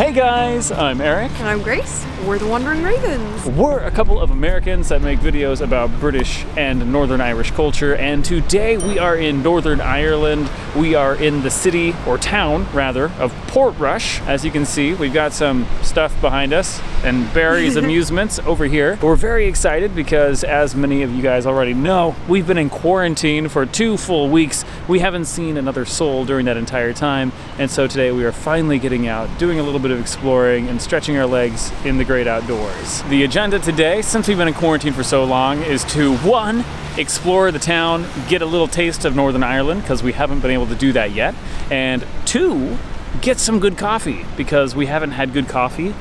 Hey guys, I'm Eric. And I'm Grace. We're the Wandering Ravens. We're a couple of Americans that make videos about British and Northern Irish culture, and today we are in Northern Ireland. We are in the city, or town rather, of Portrush. As you can see, we've got some stuff behind us and Barry's amusements over here. We're very excited because, as many of you guys already know, we've been in quarantine for 2 full weeks. We haven't seen another soul during that entire time, and so today we are finally getting out, doing a little bit of exploring and stretching our legs in the great outdoors. The agenda today, since we've been in quarantine for so long, is to 1, explore the town, get a little taste of Northern Ireland, because we haven't been able to do that yet, and 2, get some good coffee, because we haven't had good coffee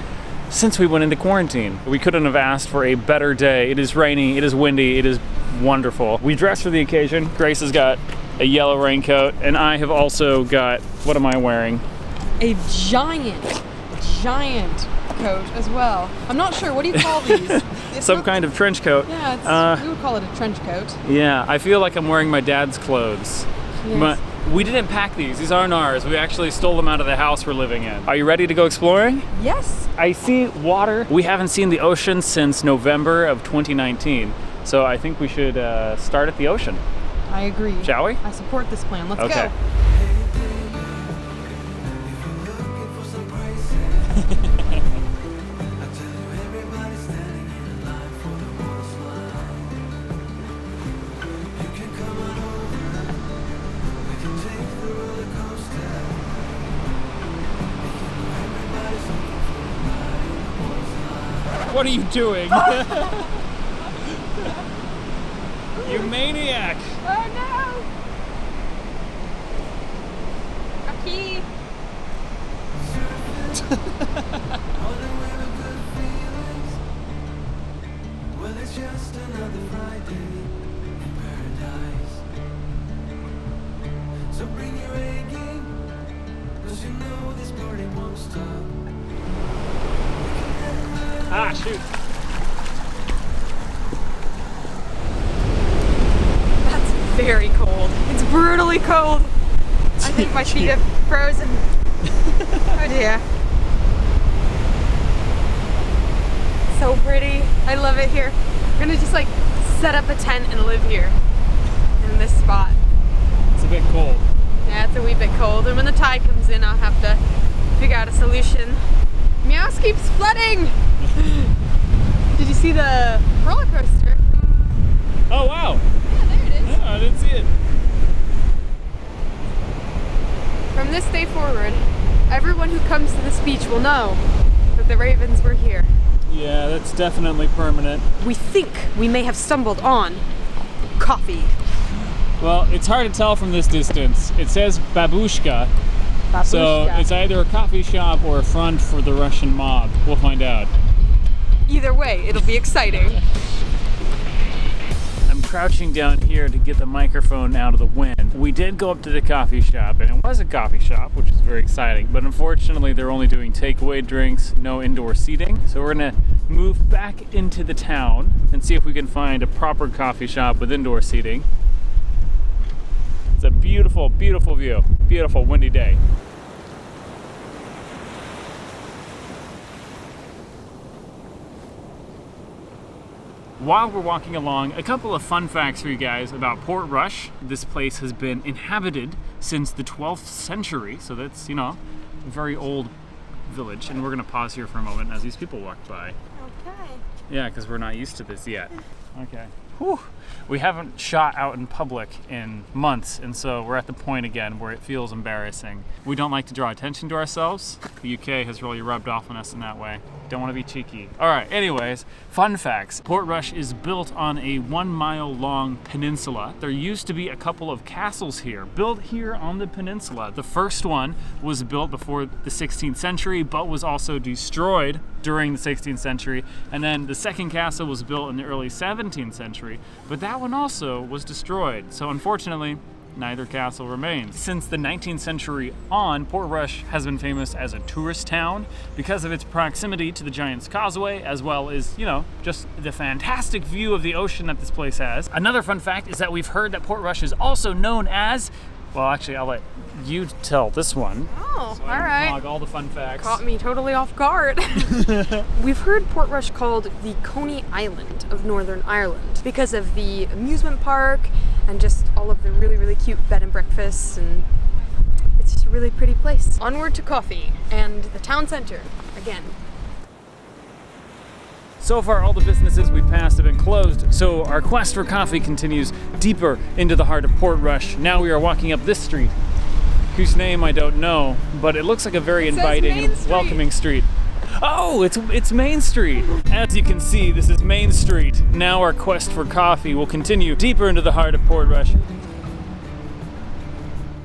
since we went into quarantine. We couldn't have asked for a better day. It is rainy, it is windy, it is wonderful. We dressed for the occasion. Grace has got a yellow raincoat, and I have also got, what am I wearing? A giant coat as well. I'm not sure, what do you call these? Some kind of trench coat. Yeah, we would call it a trench coat. Yeah, I feel like I'm wearing my dad's clothes. Yes. But we didn't pack these aren't ours. We actually stole them out of the house we're living in. Are you ready to go exploring? Yes. I see water. We haven't seen the ocean since November of 2019. So I think we should start at the ocean. I agree. Shall we? I support this plan. Let's Okay. go. What are you doing? You maniac! Oh no! Aki! Well, it's just another Friday in paradise. So bring your A game, 'cause you know this party won't stop. Ah, shoot. That's very cold. It's brutally cold. I think my feet have frozen. Oh dear. So pretty. I love it here. We're gonna just like set up a tent and live here in this spot. It's a bit cold. Yeah, it's a wee bit cold, and when the tide comes in, I'll have to figure out a solution. Meows keeps flooding! Did you see the roller coaster? Oh, wow. Yeah, there it is. No, I didn't see it. From this day forward, everyone who comes to this beach will know that the Ravens were here. Yeah, that's definitely permanent. We think we may have stumbled on coffee. Well, it's hard to tell from this distance. It says babushka. So it's either a coffee shop or a front for the Russian mob. We'll find out. Either way, it'll be exciting. I'm crouching down here to get the microphone out of the wind. We did go up to the coffee shop, and it was a coffee shop, which is very exciting, but unfortunately they're only doing takeaway drinks, no indoor seating. So we're gonna move back into the town and see if we can find a proper coffee shop with indoor seating. It's a beautiful, beautiful view. Beautiful windy day. While we're walking along, a couple of fun facts for you guys about Portrush. This place has been inhabited since the 12th century, so that's, you know, a very old village. And we're gonna pause here for a moment as these people walk by. Okay. Yeah, because we're not used to this yet. Okay. Whew. We haven't shot out in public in months, and so we're at the point again where it feels embarrassing. We don't like to draw attention to ourselves. The UK has really rubbed off on us in that way. Don't want to be cheeky. All right, anyways, fun facts. Portrush is built on a 1-mile long peninsula. There used to be a couple of castles here, built here on the peninsula. The first one was built before the 16th century, but was also destroyed during the 16th century. And then the second castle was built in the early 17th century, but that one also was destroyed. So unfortunately, neither castle remains. Since the 19th century on, Portrush has been famous as a tourist town because of its proximity to the Giant's Causeway, as well as, you know, just the fantastic view of the ocean that this place has. Another fun fact is that we've heard that Portrush is also known as Well, actually, I'll let you tell this one. Oh, So all I can right. log all the fun facts. Caught me totally off guard. We've heard Portrush called the Coney Island of Northern Ireland because of the amusement park and just all of the really, really cute bed and breakfasts, and it's just a really pretty place. Onward to coffee and the town center again. So far, all the businesses we passed have been closed, so our quest for coffee continues deeper into the heart of Portrush. Now we are walking up this street, whose name I don't know, but it looks like a very inviting Main and Street. welcoming street. Oh, it's Main Street. As you can see, this is Main Street. Now our quest for coffee will continue deeper into the heart of Portrush.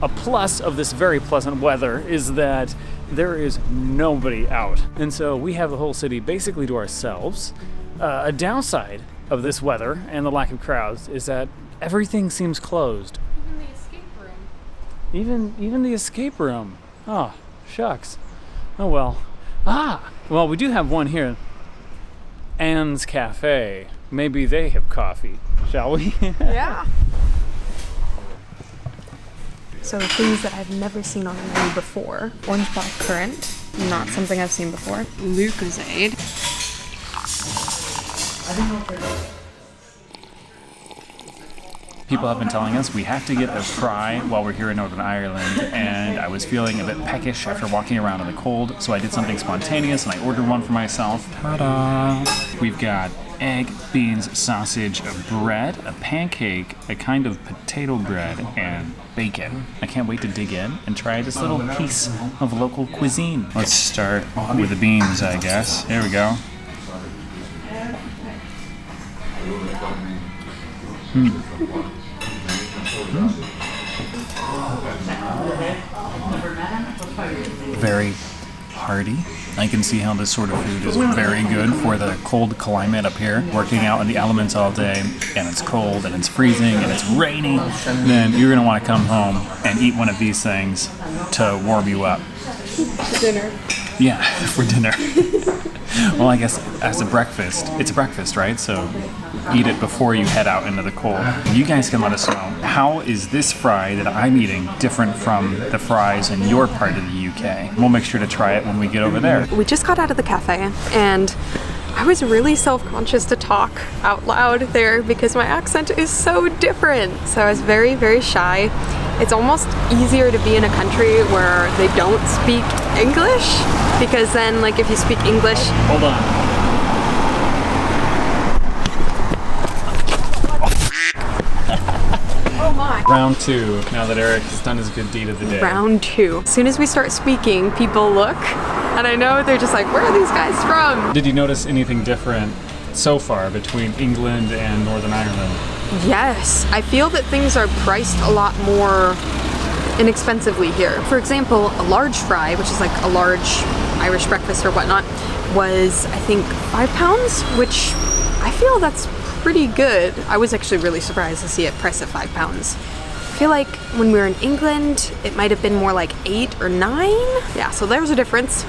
A plus of this very pleasant weather is that there is nobody out. And so we have the whole city basically to ourselves. A downside of this weather and the lack of crowds is that everything seems closed. Even the escape room. Even the escape room. Oh, shucks. Oh well. Well, we do have one here. Anne's Cafe. Maybe they have coffee, shall we? Yeah. So things that I've never seen on the menu before. Orange black currant, not something I've seen before. Lucozade. People have been telling us we have to get a fry while we're here in Northern Ireland, and I was feeling a bit peckish after walking around in the cold, so I did something spontaneous and I ordered one for myself. Ta-da! We've got egg, beans, sausage, a bread, a pancake, a kind of potato bread, and bacon. I can't wait to dig in and try this little piece of local cuisine. Let's start with the beans, I guess. Here we go. Very hearty. I can see how this sort of food is very good for the cold climate up here. Working out in the elements all day, and it's cold, and it's freezing, and it's raining, then you're gonna want to come home and eat one of these things to warm you up. For dinner. Yeah, for dinner. Well, I guess as a breakfast, it's a breakfast, right? So eat it before you head out into the cold. You guys can let us know, how is this fry that I'm eating different from the fries in your part of the UK? We'll make sure to try it when we get over there. We just got out of the cafe and I was really self-conscious to talk out loud there because my accent is so different. So I was very, very shy. It's almost easier to be in a country where they don't speak English, because then, like, if you speak English... Hold on. Oh my. Round 2, now that Eric has done his good deed of the day. Round 2. As soon as we start speaking, people look, and I know they're just like, where are these guys from? Did you notice anything different so far between England and Northern Ireland? Yes, I feel that things are priced a lot more inexpensively here. For example, a large fry, which is like a large Irish breakfast or whatnot, was I think £5, which I feel that's pretty good. I was actually really surprised to see it priced at £5. I feel like when we were in England, it might have been more like 8 or 9. Yeah, so there's a difference.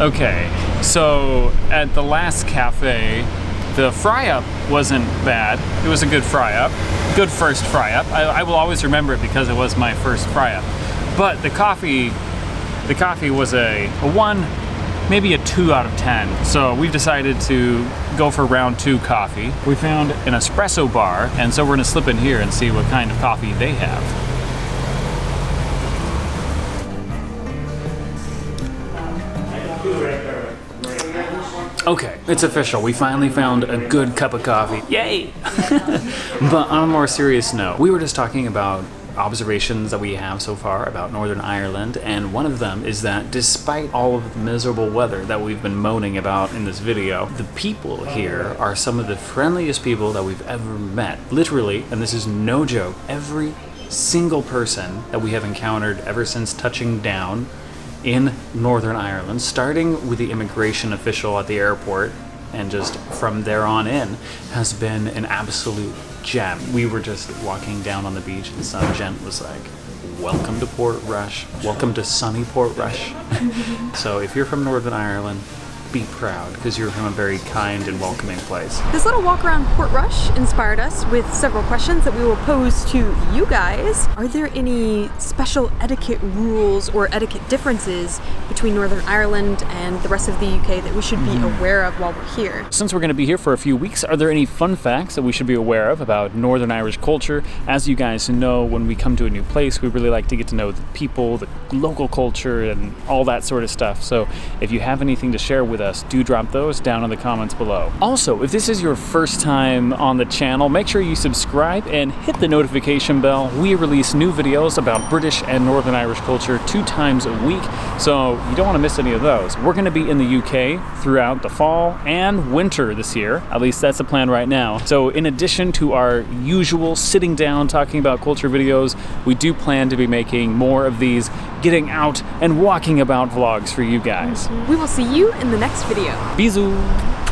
Okay, so at the last cafe, the fry-up wasn't bad. It was a good fry-up. Good first fry-up. I will always remember it because it was my first fry-up. But the coffee was a 1, maybe a 2 out of 10. So we've decided to go for round 2 coffee. We found an espresso bar, and so we're gonna slip in here and see what kind of coffee they have. Okay, it's official. We finally found a good cup of coffee. Yay! But on a more serious note, we were just talking about observations that we have so far about Northern Ireland, and one of them is that despite all of the miserable weather that we've been moaning about in this video, the people here are some of the friendliest people that we've ever met. Literally, and this is no joke, every single person that we have encountered ever since touching down in Northern Ireland, starting with the immigration official at the airport and just from there on in, has been an absolute gem. We were just walking down on the beach and some gent was like, welcome to Portrush, welcome to sunny Portrush. So if you're from Northern Ireland, be proud because you're from a very kind and welcoming place. This little walk around Portrush inspired us with several questions that we will pose to you guys. Are there any special etiquette rules or etiquette differences between Northern Ireland and the rest of the UK that we should be aware of while we're here? Since we're going to be here for a few weeks, are there any fun facts that we should be aware of about Northern Irish culture? As you guys know, when we come to a new place, we really like to get to know the people, the local culture, and all that sort of stuff. So if you have anything to share with us, do drop those down in the comments below. Also, if this is your first time on the channel, make sure you subscribe and hit the notification bell. We release new videos about British and Northern Irish culture 2 times a week, so you don't want to miss any of those. We're going to be in the UK throughout the fall and winter this year. At least that's the plan right now. So in addition to our usual sitting down talking about culture videos, we do plan to be making more of these getting out and walking about vlogs for you guys. We will see you in the next video. Bisous!